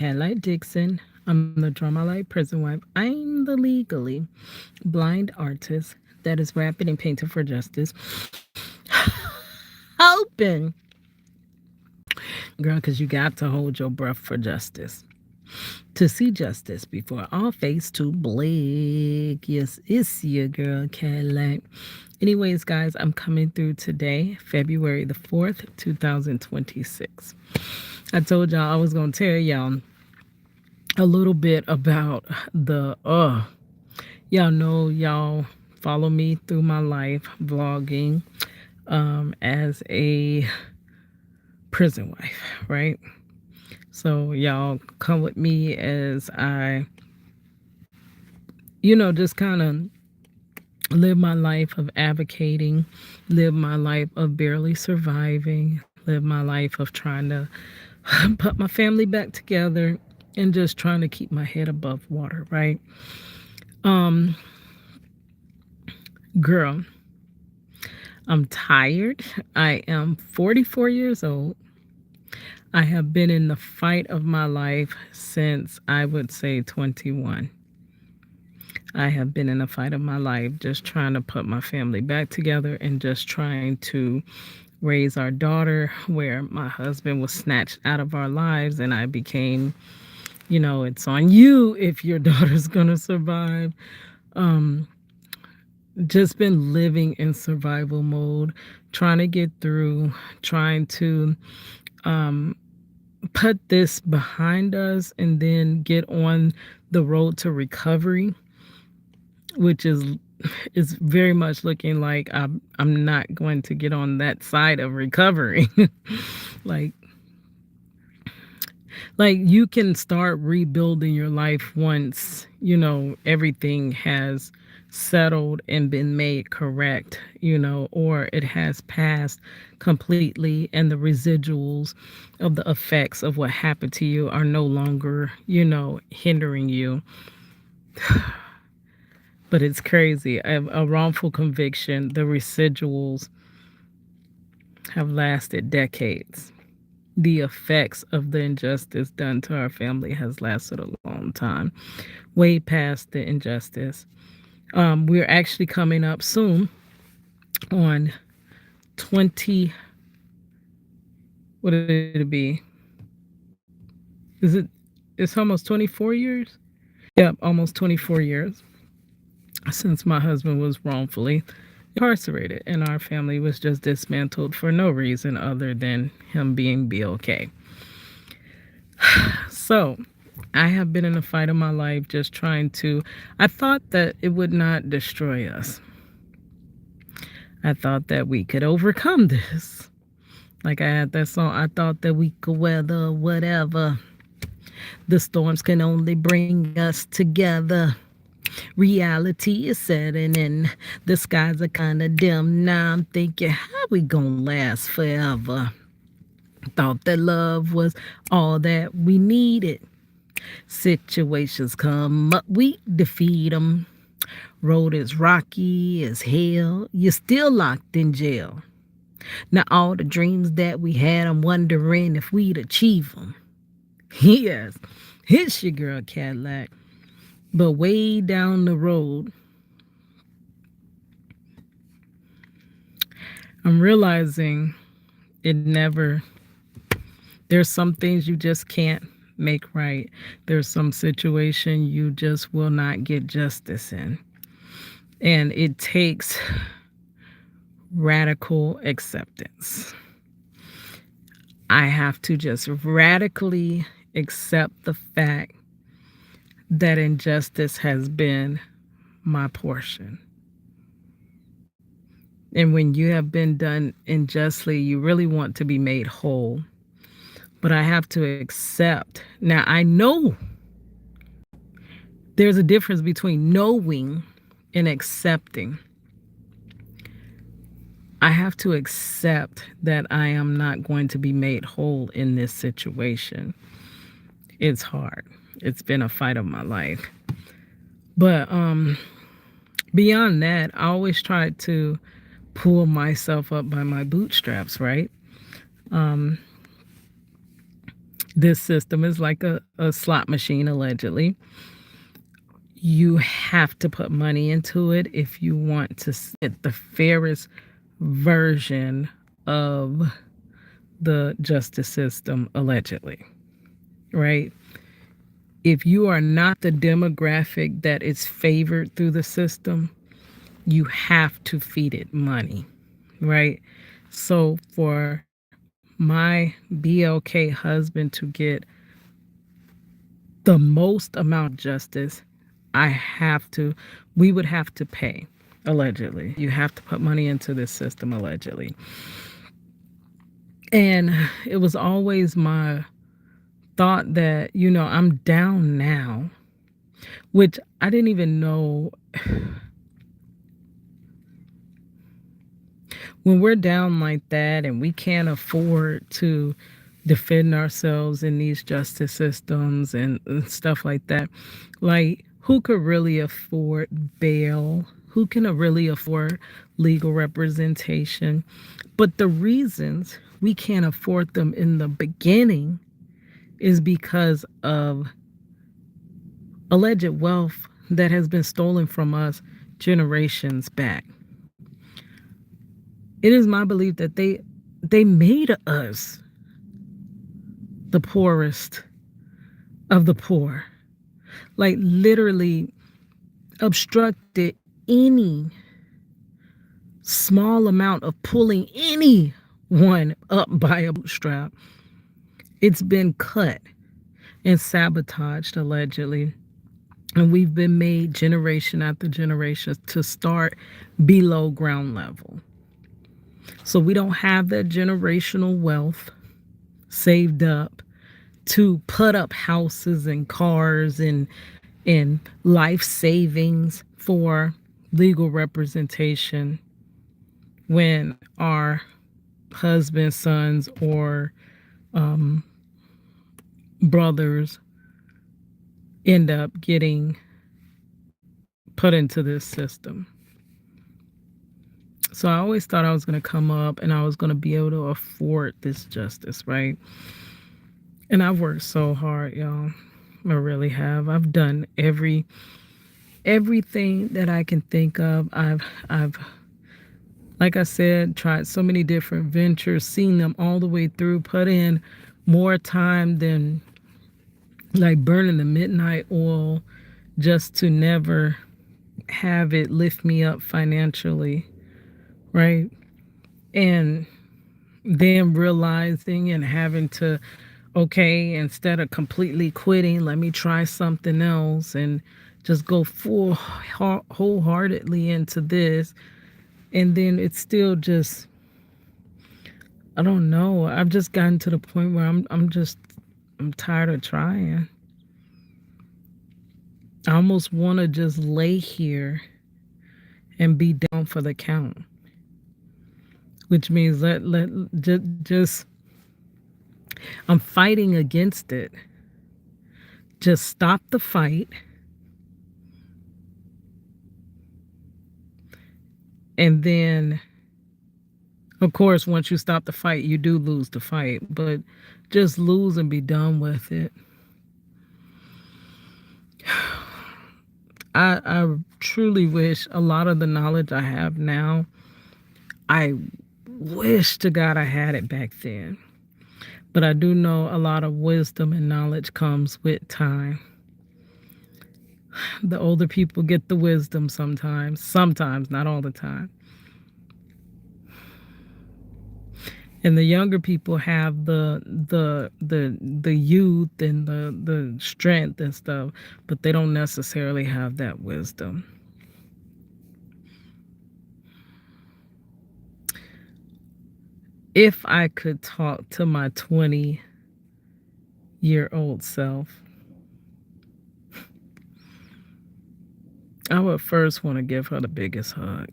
Light Dixon. I'm the Drama Light Prison Wife. I'm the legally blind artist that is rapping and painting for justice. Hoping, girl, because you got to hold your breath for justice. To see justice before all face to black. Yes, it's your girl, Cadillac. Anyways, guys, I'm coming through today, February the 4th, 2026. I told y'all I was going to tell y'all a little bit about the y'all know, y'all follow me through my life vlogging as a prison wife, right? So y'all come with me as I, just kind of live my life of advocating, live my life of barely surviving, live my life of trying to put my family back together and just trying to keep my head above water, right? Um, Girl, I'm tired. I am 44 years old. I have been in the fight of my life since I would say 21. I have been in the fight of my life just trying to put my family back together and just trying to raise our daughter where my husband was snatched out of our lives and I became, it's on you if your daughter's gonna survive. Um, just been living in survival mode, trying to get through, trying to um, put this behind us and then get on the road to recovery, which is very much looking like I'm not going to get on that side of recovery. like like you can start rebuilding your life once everything has settled and been made correct, or it has passed completely and the residuals of the effects of what happened to you are no longer hindering you. But it's crazy. A wrongful conviction, the residuals have lasted decades. The effects of the injustice done to our family has lasted a long time, way past the injustice. We're actually coming up soon on 20. What did it be? It's almost 24 years? Yep, almost 24 years since my husband was wrongfully incarcerated and our family was just dismantled for no reason other than him being BOK. So I have been in a fight of my life just trying to, I thought that it would not destroy us. I thought that we could overcome this. Like I had that song, I thought that we could weather whatever. The storms can only bring us together. Reality is setting in. The skies are kind of dim. Now I'm thinking, how we gonna last forever? Thought that love was all that we needed. Situations come up, we defeat them. Road is rocky as hell. You're still locked in jail. Now all the dreams that we had, I'm wondering if we'd achieve them. Yes, it's your girl Cadillac. But way down the road, I'm realizing it never, there's some things you just can't make right. There's some situation you just will not get justice in. And it takes radical acceptance. I have to just radically accept the fact that injustice has been my portion. And when you have been done unjustly, you really want to be made whole. But I have to accept. Now, I know there's a difference between knowing and accepting. I have to accept that I am not going to be made whole in this situation. It's hard. It's been a fight of my life. But beyond that, I always try to pull myself up by my bootstraps, right? Um, This system is like a slot machine, allegedly. You have to put money into it if you want to get the fairest version of the justice system, allegedly, right? If you are not the demographic that is favored through the system, you have to feed it money, right? So for my BLK husband to get the most amount of justice, I have to, we would have to pay, allegedly. You have to put money into this system, allegedly. And it was always my thought that, I'm down now, which I didn't even know. When we're down like that and we can't afford to defend ourselves in these justice systems and stuff like that, like who could really afford bail? Who can really afford legal representation? But the reasons we can't afford them in the beginning is because of alleged wealth that has been stolen from us generations back. It is my belief that they made us the poorest of the poor. Like literally obstructed any small amount of pulling anyone up by a bootstrap. It's been cut and sabotaged, allegedly. And we've been made generation after generation to start below ground level. So we don't have that generational wealth saved up to put up houses and cars and life savings for legal representation when our husbands, sons, or brothers end up getting put into this system. So I always thought I was going to come up and I was going to be able to afford this justice, right? And I've worked so hard, y'all. I really have. I've done everything that I can think of. I've like I said, tried so many different ventures, seen them all the way through, put in more time than like burning the midnight oil just to never have it lift me up financially, right? And then realizing and having to, okay, instead of completely quitting, let me try something else and just go full wholeheartedly into this. And then it's still just, I don't know. I've just gotten to the point where I'm tired of trying. I almost want to just lay here and be down for the count, which means just I'm fighting against it. Just stop the fight. And then, of course, once you stop the fight, you do lose the fight, but just lose and be done with it. I truly wish a lot of the knowledge I have now, I wish to God I had it back then. But I do know a lot of wisdom and knowledge comes with time. The older people get the wisdom sometimes, not all the time. And the younger people have the youth and the strength and stuff, but they don't necessarily have that wisdom. If I could talk to my 20-year-old self, I would first want to give her the biggest hug.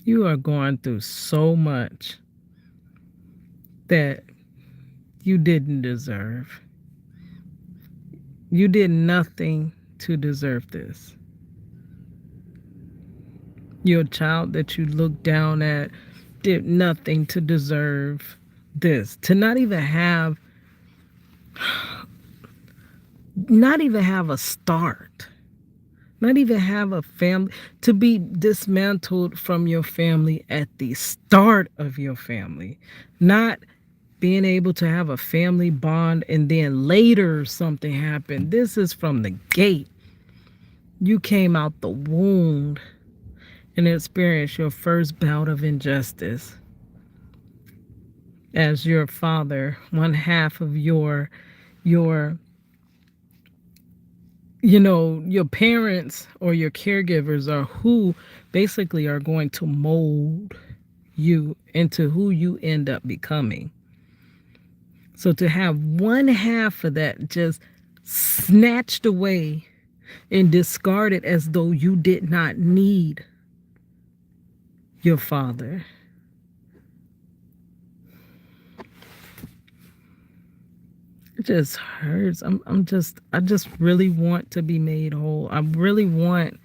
You are going through so much that you didn't deserve. You did nothing to deserve this. Your child that you looked down at did nothing to deserve this, to not even have a start, not even have a family, to be dismantled from your family at the start of your family, not being able to have a family bond and then later something happened. This is from the gate. You came out the womb and experienced your first bout of injustice as your father, one half of your your parents or your caregivers are who basically are going to mold you into who you end up becoming. So to have one half of that just snatched away and discarded as though you did not need your father. It just hurts. I just really want to be made whole. I really want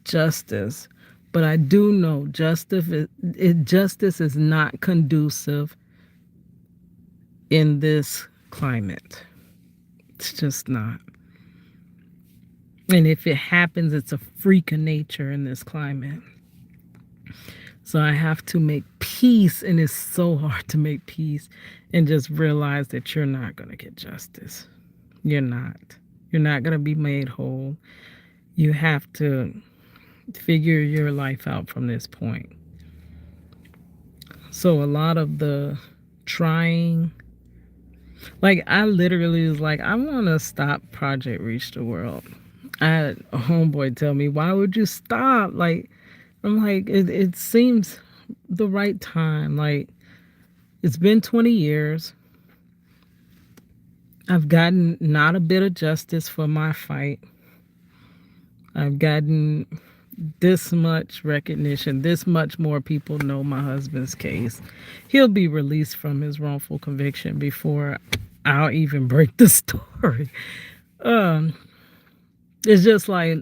justice. But I do know justice is not conducive in this climate. It's just not. And if it happens, it's a freak of nature in this climate. So I have to make peace, and it's so hard to make peace and just realize that you're not going to get justice. You're not. You're not going to be made whole. You have to figure your life out from this point. So a lot of the trying, like I literally was like, I want to stop Project Reach the World. I had a homeboy tell me, why would you stop? Like, I'm like, it seems the right time. Like, it's been 20 years. I've gotten not a bit of justice for my fight. I've gotten this much recognition. This much more people know my husband's case. He'll be released from his wrongful conviction before I'll even break the story. Um, it's just like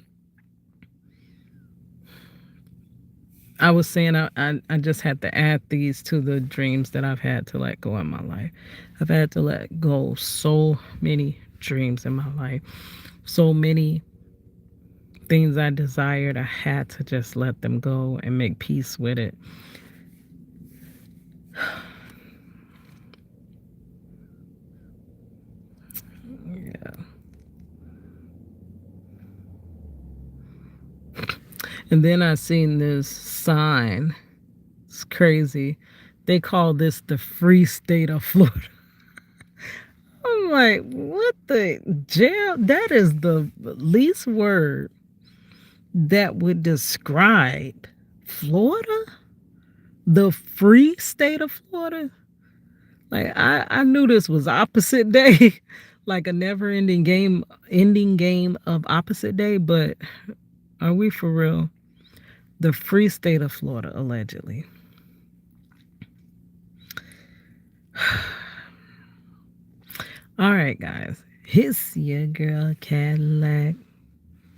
I was saying, I just had to add these to the dreams that I've had to let go in my life. I've had to let go so many dreams in my life, so many things I desired. I had to just let them go and make peace with it. Yeah. And then I seen this sign. It's crazy. They call this the free state of Florida. I'm like, what the jail? That is the least word that would describe Florida? The free state of Florida? Like I knew this was opposite day, like a never ending game of opposite day, but are we for real? The free state of Florida, allegedly. All right, guys. It's your girl Cadillac.